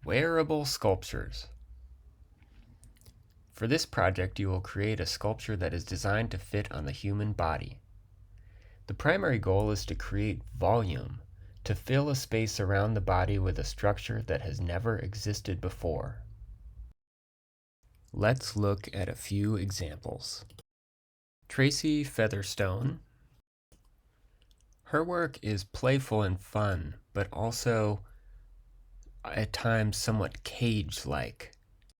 Wearable Sculptures. For this project, you will create a sculpture that is designed to fit on the human body. The primary goal is to create volume, to fill a space around the body with a structure that has never existed before. Let's look at a few examples. Tracy Featherstone. Her work is playful and fun, but also at times somewhat cage-like.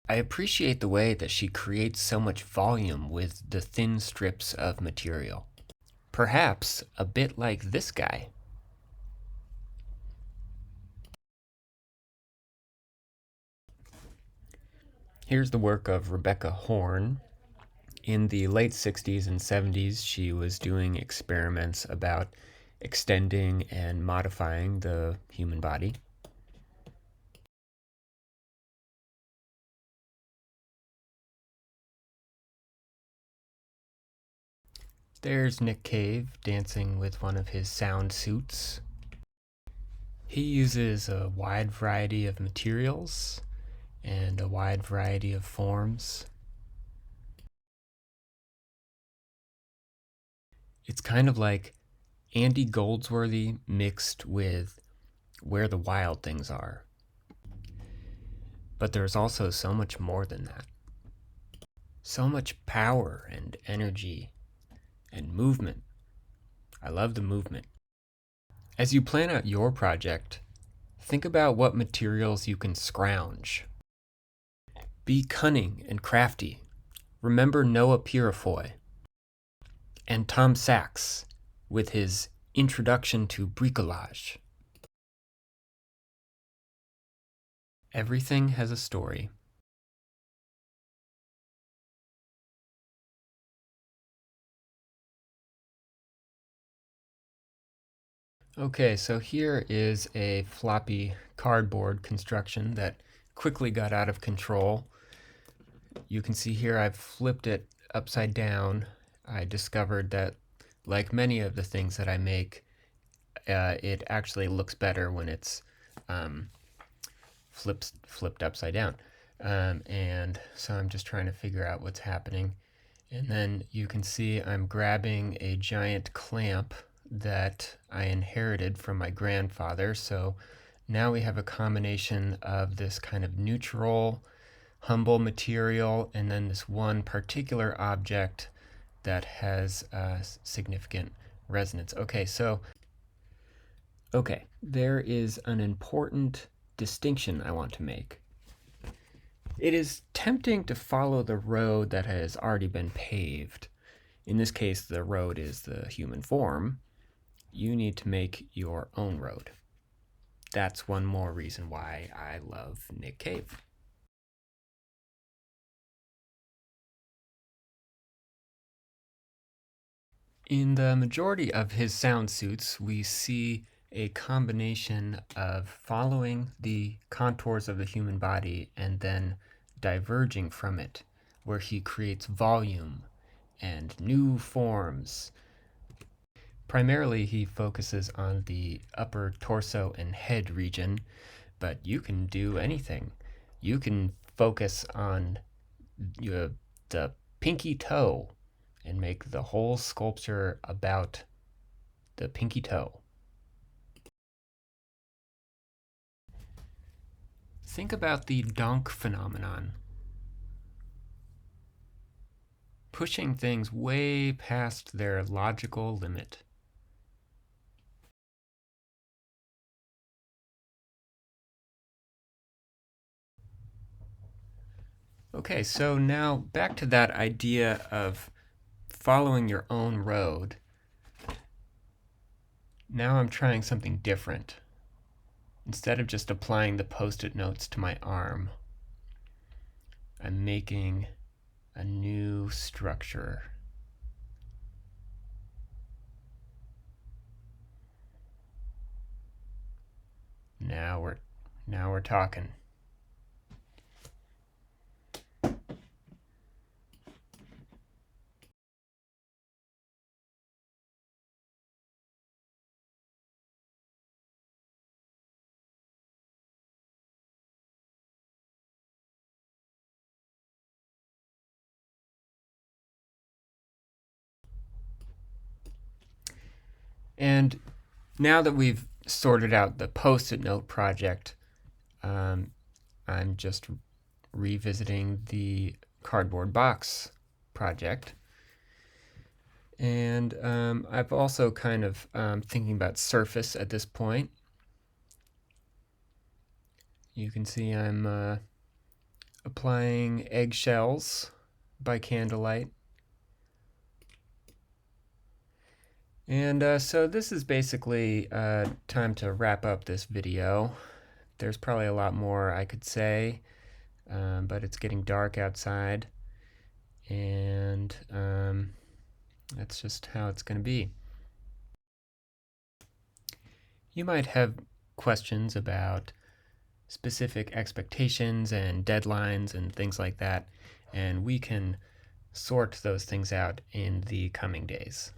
I appreciate the way that she creates so much volume with the thin strips of material. Perhaps a bit like this guy. Here's the work of Rebecca Horn. In the late 60s and 70s, she was doing experiments about extending and modifying the human body. There's Nick Cave dancing with one of his sound suits. He uses a wide variety of materials and a wide variety of forms. It's kind of like Andy Goldsworthy mixed with Where the Wild Things Are. But there's also so much more than that. So much power and energy and movement. I love the movement. As you plan out your project, think about what materials you can scrounge. Be cunning and crafty. Remember Noah Purifoy and Tom Sachs with his Introduction to Bricolage. Everything has a story. Okay, so here is a floppy cardboard construction that quickly got out of control. You can see here I've flipped it upside down. I discovered that, like many of the things that I make, it actually looks better when it's flipped upside down. And so I'm just trying to figure out what's happening. And then you can see I'm grabbing a giant clamp that I inherited from my grandfather. So now we have a combination of this kind of neutral, humble material and then this one particular object that has significant resonance. Okay, there is an important distinction I want to make. It is tempting to follow the road that has already been paved. In this case, the road is the human form. You need to make your own road. That's one more reason why I love Nick Cave. In the majority of his sound suits, we see a combination of following the contours of the human body and then diverging from it, where he creates volume and new forms. Primarily, he focuses on the upper torso and head region, but you can do anything. You can focus on the pinky toe and make the whole sculpture about the pinky toe. Think about the donk phenomenon. Pushing things way past their logical limit. Okay, so now back to that idea of following your own road. Now I'm trying something different. Instead of just applying the post-it notes to my arm, I'm making a new structure. Now we're talking. And now that we've sorted out the Post-it note project, I'm just revisiting the cardboard box project. And I've also kind of thinking about surface at this point. You can see I'm applying eggshells by candlelight. And so this is basically time to wrap up this video. There's probably a lot more I could say, but it's getting dark outside, and that's just how it's going to be. You might have questions about specific expectations and deadlines and things like that, and we can sort those things out in the coming days.